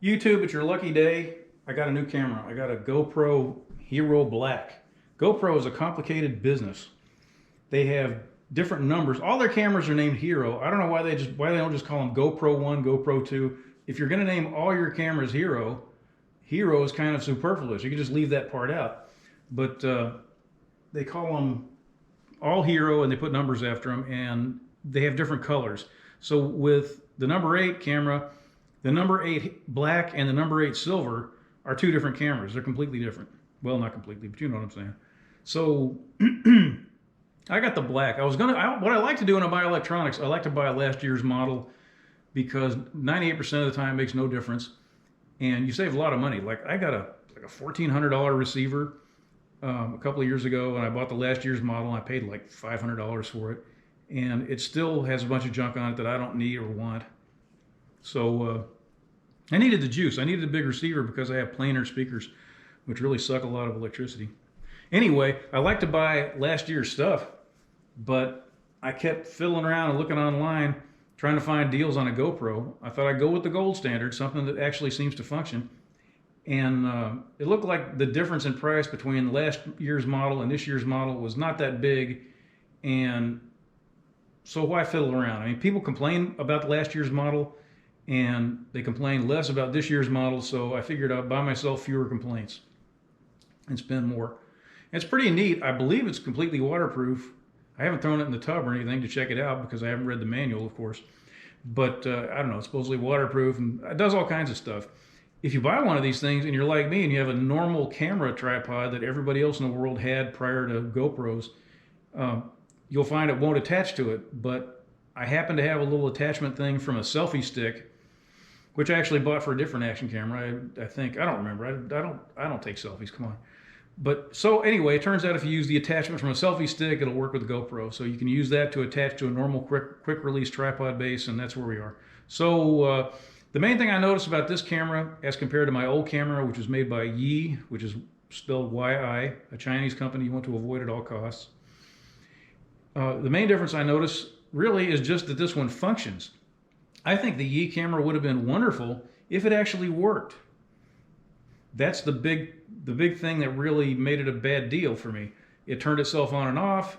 YouTube, it's your lucky day. I got a new camera. I got a GoPro Hero Black. GoPro is a complicated business. They have different numbers. All their cameras are named Hero. I don't know why they don't just call them GoPro 1, GoPro 2. If you're going to name all your cameras Hero, Hero is kind of superfluous. You can just leave that part out. But they call them all Hero and they put numbers after them, and they have different colors. So with the number 8 camera, the number 8 black and the number 8 silver are two different cameras. They're completely different. Well, not completely, but you know what I'm saying. So I got the black. What I like to do when I buy electronics, I like to buy a last year's model because 98% of the time it makes no difference. And you save a lot of money. Like I got a $1,400 receiver a couple of years ago, and I bought the last year's model and I paid like $500 for it. And it still has a bunch of junk on it that I don't need or want. So I needed the juice. I needed a big receiver because I have planar speakers, which really suck a lot of electricity. Anyway, I like to buy last year's stuff, but I kept fiddling around and looking online, trying to find deals on a GoPro. I thought I'd go with the gold standard, something that actually seems to function. And it looked like the difference in price between last year's model and this year's model was not that big. And so why fiddle around? I mean, people complain about the last year's model, and they complain less about this year's model, so I figured I'd buy myself fewer complaints and spend more. And it's pretty neat. I believe it's completely waterproof. I haven't thrown it in the tub or anything to check it out because I haven't read the manual, of course. But I don't know, it's supposedly waterproof and it does all kinds of stuff. If you buy one of these things and you're like me and you have a normal camera tripod that everybody else in the world had prior to GoPros, you'll find it won't attach to it. But I happen to have a little attachment thing from a selfie stick, which I actually bought for a different action camera. I think, I don't remember. I don't take selfies, come on. But so anyway, it turns out if you use the attachment from a selfie stick, it'll work with the GoPro. So you can use that to attach to a normal quick release tripod base, and that's where we are. So the main thing I noticed about this camera as compared to my old camera, which was made by Yi, which is spelled Y-I, a Chinese company you want to avoid at all costs. The main difference I noticed really is just that this one functions. I think the Yi camera would have been wonderful if it actually worked. That's the big thing that really made it a bad deal for me. It turned itself on and off.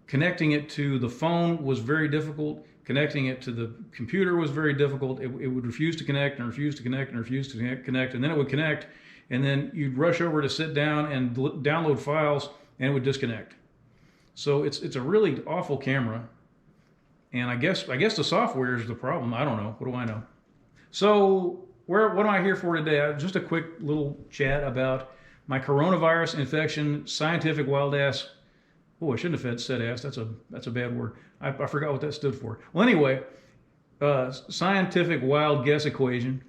Connecting it to the phone was very difficult. Connecting it to the computer was very difficult. It would refuse to connect and refuse to connect and refuse to connect, and then it would connect, and then you'd rush over to sit down and download files, and it would disconnect. So it's a really awful camera. And I guess the software is the problem. I don't know. What do I know? So what am I here for today? Just a quick little chat about my coronavirus infection, scientific wild ass. Oh, I shouldn't have said ass. That's a bad word. I forgot what that stood for. Well, anyway, scientific wild guess equation.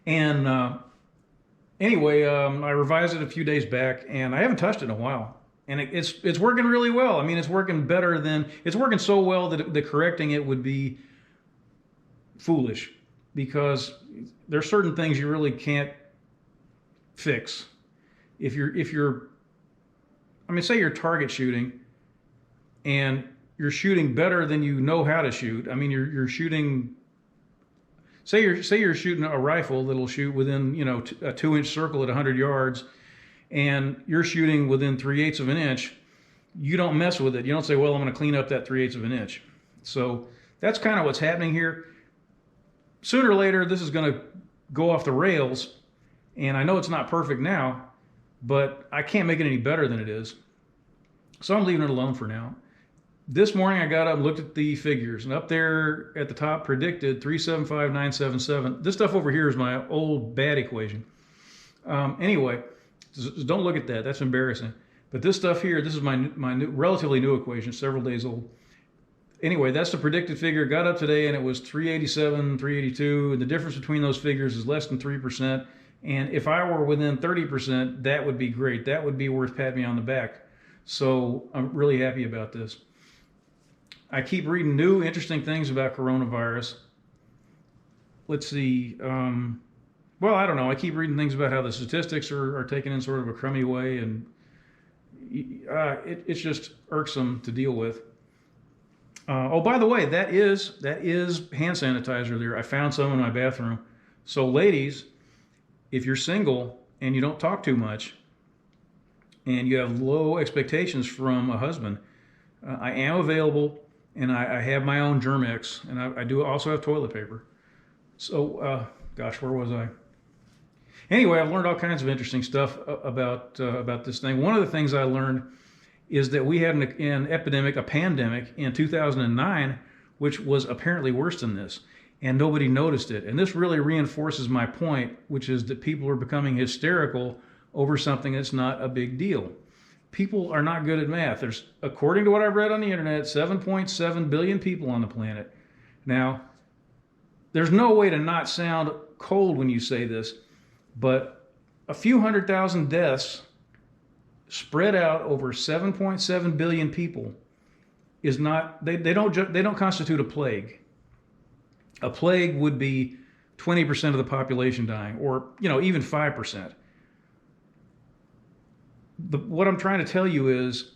And anyway, I revised it a few days back, and I haven't touched it in a while. And it's working really well. I mean, it's working so well that correcting it would be foolish, because there's certain things you really can't fix. If you're, I mean, say you're target shooting and you're shooting better than you know how to shoot. I mean, you're shooting, say you're shooting a rifle that'll shoot within, you know, a 2-inch circle at 100 yards, and you're shooting within 3/8 of an inch. You don't mess with it. You don't say, well, I'm going to clean up that 3/8 of an inch. So that's kind of what's happening here. Sooner or later, this is going to go off the rails, and I know it's not perfect now, but I can't make it any better than it is. So I'm leaving it alone for now. This morning I got up and looked at the figures, and up there at the top predicted 375,977. This stuff over here is my old bad equation. Anyway, don't look at that. That's embarrassing. But this stuff here, this is my new, relatively new equation, several days old. Anyway, that's the predicted figure. Got up today and it was 387, 382. And the difference between those figures is less than 3%. And if I were within 30%, that would be great. That would be worth patting me on the back. So I'm really happy about this. I keep reading new, interesting things about coronavirus. Let's see. Well, I don't know. I keep reading things about how the statistics are taken in sort of a crummy way, and it's just irksome to deal with. Oh, by the way, that is hand sanitizer there. I found some in my bathroom. So ladies, if you're single and you don't talk too much and you have low expectations from a husband, I am available, and I have my own Germ-X, and I do also have toilet paper. So, gosh, where was I? Anyway, I've learned all kinds of interesting stuff about this thing. One of the things I learned is that we had an epidemic, a pandemic in 2009, which was apparently worse than this, and nobody noticed it. And this really reinforces my point, which is that people are becoming hysterical over something that's not a big deal. People are not good at math. There's, according to what I've read on the internet, 7.7 billion people on the planet. Now, there's no way to not sound cold when you say this, but a few 100,000 deaths spread out over 7.7 billion people is not, they don't constitute a plague. A plague would be 20% of the population dying, or even 5%. What I'm trying to tell you is,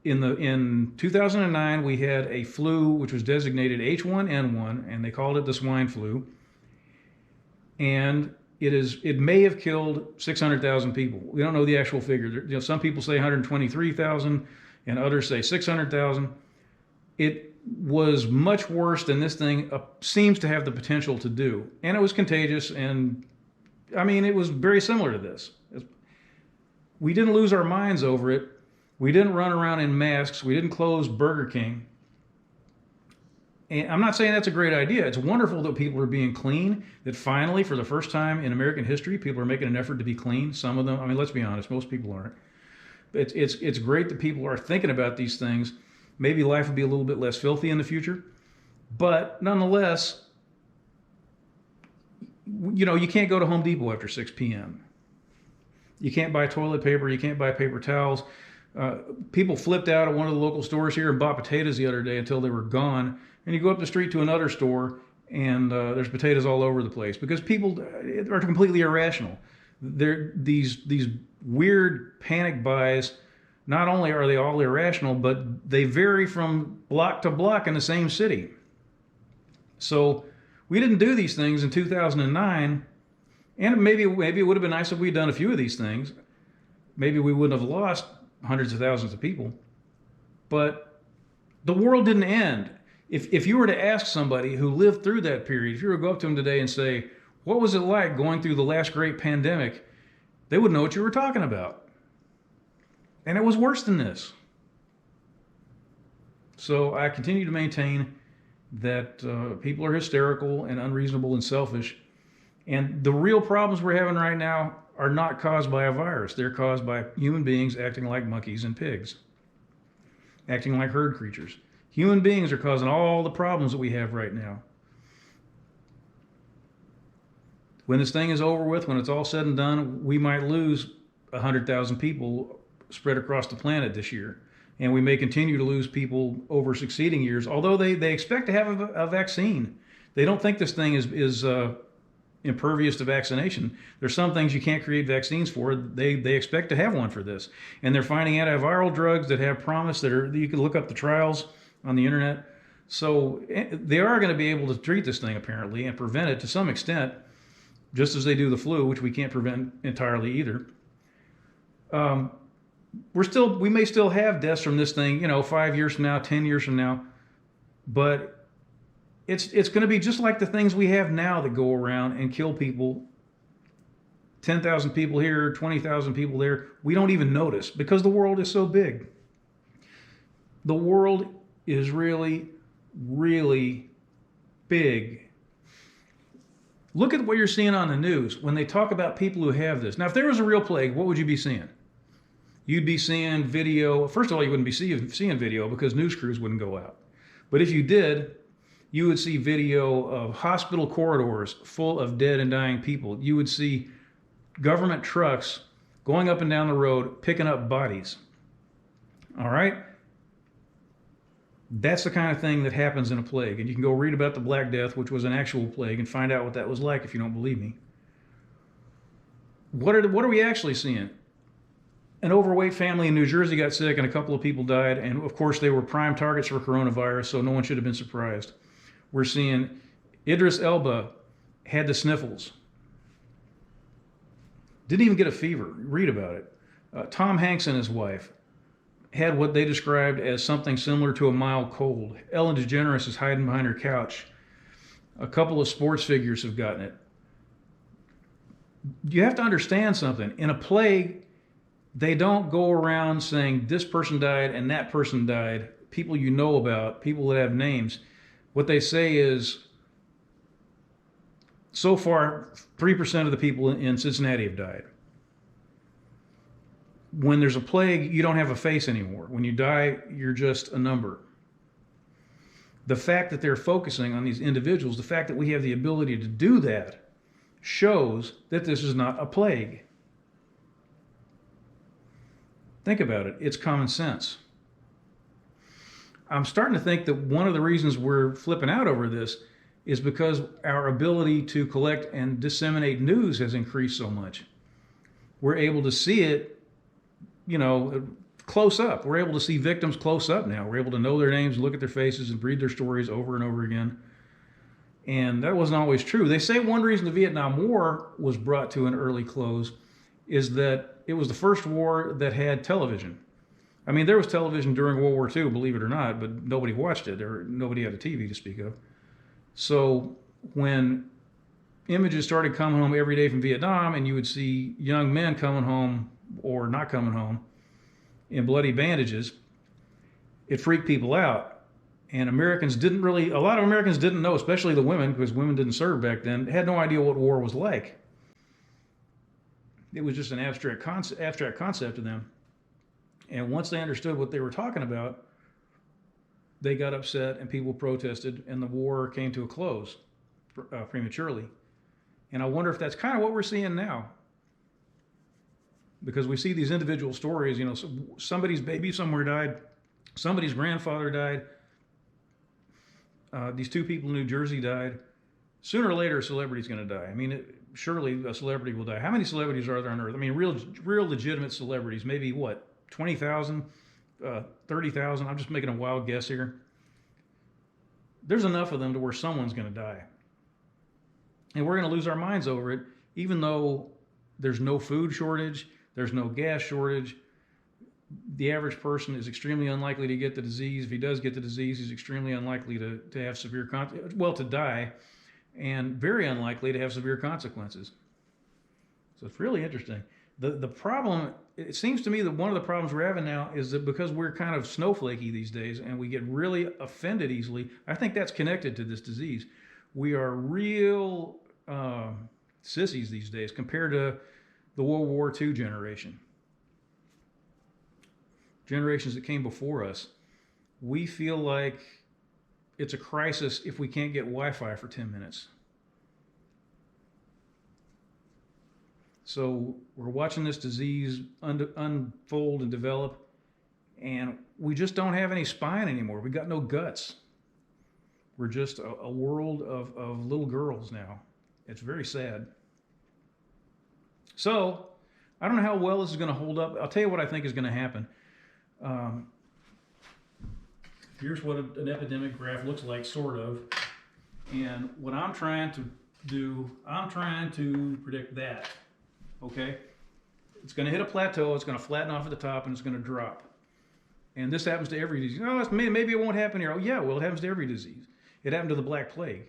in 2009 we had a flu which was designated H1N1, and they called it the swine flu, and it may have killed 600,000 people. We don't know the actual figure. Some people say 123,000, and others say 600,000. It was much worse than this thing seems to have the potential to do, and it was contagious. And I mean, it was very similar to this. We didn't lose our minds over it. We didn't run around in masks. We didn't close Burger King. And I'm not saying that's a great idea. It's wonderful that people are being clean, that finally, for the first time in American history, people are making an effort to be clean. Some of them, I mean, let's be honest, most people aren't. It's great that people are thinking about these things. Maybe life will be a little bit less filthy in the future. But nonetheless, you can't go to Home Depot after 6 p.m. You can't buy toilet paper. You can't buy paper towels. People flipped out at one of the local stores here and bought potatoes the other day until they were gone. And you go up the street to another store, and there's potatoes all over the place because people are completely irrational. These weird panic buys. Not only are they all irrational, but they vary from block to block in the same city. So we didn't do these things in 2009. And maybe it would have been nice if we'd done a few of these things. Maybe we wouldn't have lost hundreds of thousands of people. But the world didn't end. If you were to ask somebody who lived through that period, if you were to go up to them today and say, what was it like going through the last great pandemic? They would know what you were talking about. And it was worse than this. So I continue to maintain that people are hysterical and unreasonable and selfish. And the real problems we're having right now are not caused by a virus. They're caused by human beings acting like monkeys and pigs, acting like herd creatures. Human beings are causing all the problems that we have right now. When this thing is over with, when it's all said and done, we might lose 100,000 people spread across the planet this year. And we may continue to lose people over succeeding years, although they expect to have a vaccine. They don't think this thing is impervious to vaccination. There's some things you can't create vaccines for. They expect to have one for this. And they're finding antiviral drugs that have promise you can look up the trials on the internet. So they are going to be able to treat this thing apparently and prevent it to some extent, just as they do the flu, which we can't prevent entirely either. We may still have deaths from this thing, 5 years from now, 10 years from now, but it's going to be just like the things we have now that go around and kill people. 10,000 people here, 20,000 people there. We don't even notice because the world is so big. The world is really, really big. Look at what you're seeing on the news when they talk about people who have this. Now, if there was a real plague, what would you be seeing? You'd be seeing video. First of all, you wouldn't be seeing video because news crews wouldn't go out. But if you did, you would see video of hospital corridors full of dead and dying people. You would see government trucks going up and down the road picking up bodies. All right? That's the kind of thing that happens in a plague. And you can go read about the Black Death, which was an actual plague, and find out what that was like if you don't believe me. What are we actually seeing? An overweight family in New Jersey got sick and a couple of people died. And of course, they were prime targets for coronavirus, so no one should have been surprised. We're seeing Idris Elba had the sniffles. Didn't even get a fever. Read about it. Tom Hanks and his wife had what they described as something similar to a mild cold. Ellen DeGeneres is hiding behind her couch. A couple of sports figures have gotten it. You have to understand something. In a plague, they don't go around saying this person died and that person died. People you know about, people that have names. What they say is, so far, 3% of the people in Cincinnati have died. When there's a plague, you don't have a face anymore. When you die, you're just a number. The fact that they're focusing on these individuals, the fact that we have the ability to do that, shows that this is not a plague. Think about it. It's common sense. I'm starting to think that one of the reasons we're flipping out over this is because our ability to collect and disseminate news has increased so much. We're able to see it, close up. We're able to see victims close up now. We're able to know their names, look at their faces, and read their stories over and over again. And that wasn't always true. They say one reason the Vietnam War was brought to an early close is that it was the first war that had television. I mean, there was television during World War II, believe it or not, but nobody watched it, or nobody had a TV to speak of. So when images started coming home every day from Vietnam, and you would see young men coming home or not coming home in bloody bandages, it freaked people out. And a lot of Americans didn't know, especially the women, because women didn't serve back then, had no idea what war was like. It was just an abstract concept to them. And once they understood what they were talking about, they got upset and people protested, and the war came to a close prematurely. And I wonder if that's kind of what we're seeing now. Because we see these individual stories, somebody's baby somewhere died, somebody's grandfather died, these two people in New Jersey died. Sooner or later, a celebrity's going to die. I mean, surely a celebrity will die. How many celebrities are there on Earth? I mean, real legitimate celebrities, maybe what, 20,000, 30,000? I'm just making a wild guess here. There's enough of them to where someone's going to die. And we're going to lose our minds over it, even though there's no food shortage, there's no gas shortage. The average person is extremely unlikely to get the disease. If he does get the disease, he's extremely unlikely to have to die, and very unlikely to have severe consequences. So it's really interesting. The problem, it seems to me that one of the problems we're having now is that because we're kind of snowflakey these days and we get really offended easily, I think that's connected to this disease. We are real sissies these days compared to the World War II generation. Generations that came before us. We feel like it's a crisis if we can't get Wi-Fi for 10 minutes. So we're watching this disease unfold and develop, and we just don't have any spine anymore. We got no guts. We're just a world of little girls now. It's very sad. So I don't know how well this is going to hold up. I'll tell you what I think is going to happen. Here's what an epidemic graph looks like, sort of. And what I'm trying to do, I'm trying to predict that. Okay? It's going to hit a plateau, it's going to flatten off at the top, and it's going to drop. And this happens to every disease. Oh, maybe it won't happen here. Oh, yeah, well, it happens to every disease. It happened to the Black Plague.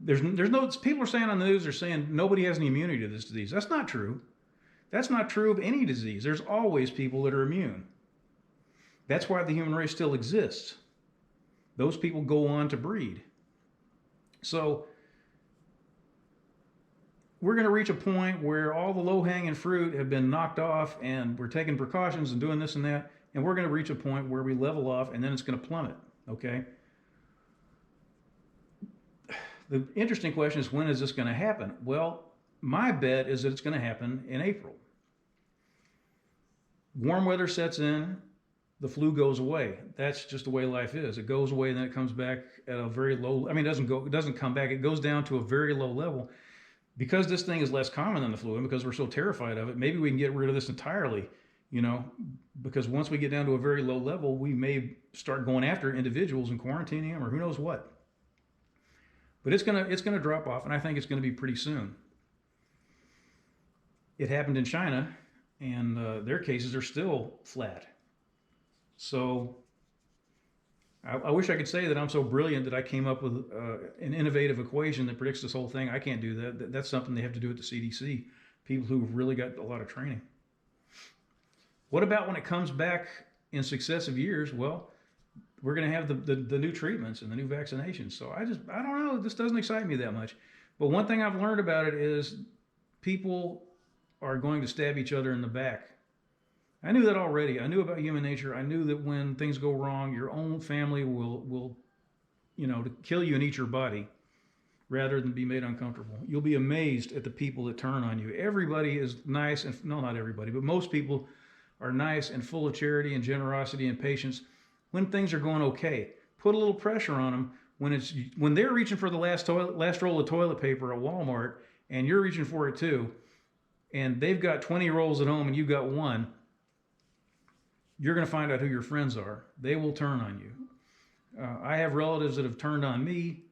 There's no, people are saying on the news, they're saying nobody has any immunity to this disease. That's not true. That's not true of any disease. There's always people that are immune. That's why the human race still exists. Those people go on to breed. So we're going to reach a point where all the low-hanging fruit have been knocked off, and we're taking precautions and doing this and that, and we're going to reach a point where we level off, and then it's going to plummet, okay? The interesting question is, when is this going to happen? Well, my bet is that it's going to happen in April. Warm weather sets in, the flu goes away. That's just the way life is. It goes away, and then it comes back at a very low, it doesn't come back, it goes down to a very low level. Because this thing is less common than the flu, and because we're so terrified of it, maybe we can get rid of this entirely, because once we get down to a very low level, we may start going after individuals and quarantining them, or who knows what. But it's gonna drop off, and I think it's gonna be pretty soon. It happened in China, and their cases are still flat. So I wish I could say that I'm so brilliant that I came up with an innovative equation that predicts this whole thing. I can't do that. That's something they have to do at the CDC, people who've really got a lot of training. What about when it comes back in successive years? Well, we're going to have the new treatments and the new vaccinations. So I don't know. This doesn't excite me that much. But one thing I've learned about it is people are going to stab each other in the back. I knew that already. I knew about human nature. I knew that when things go wrong, your own family will to kill you and eat your body rather than be made uncomfortable. You'll be amazed at the people that turn on you. Everybody is nice, and no, not everybody, but most people are nice and full of charity and generosity and patience when things are going okay. Put a little pressure on them when they're reaching for the last roll of toilet paper at Walmart, and you're reaching for it too, and they've got 20 rolls at home and you've got one. You're going to find out who your friends are. They will turn on you. I have relatives that have turned on me,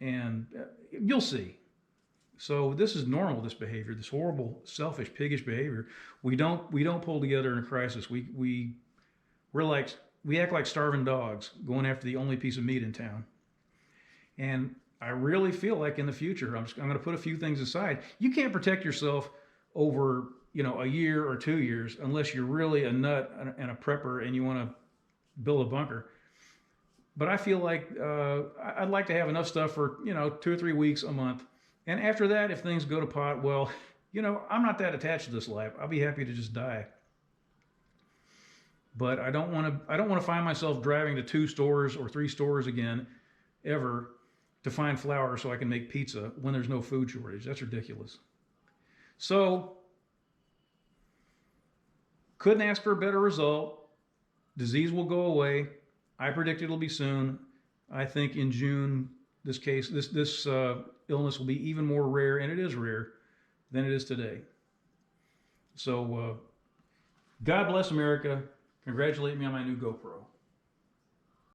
and you'll see. So this is normal, this behavior, this horrible, selfish, piggish behavior. We don't pull together in a crisis. We act like starving dogs going after the only piece of meat in town. And I really feel like in the future, I'm going to put a few things aside. You can't protect yourself over a year or 2 years unless you're really a nut and a prepper and you want to build a bunker. But I feel like I'd like to have enough stuff for 2 or 3 weeks, a month. And after that, if things go to pot, well, I'm not that attached to this life. I'll be happy to just die. But I don't want to find myself driving to 2 stores or 3 stores again ever to find flour so I can make pizza when there's no food shortage. That's ridiculous. So couldn't ask for a better result. Disease will go away. I predict it'll be soon. I think in June, this illness will be even more rare, and it is rare, than it is today. So God bless America. Congratulate me on my new GoPro.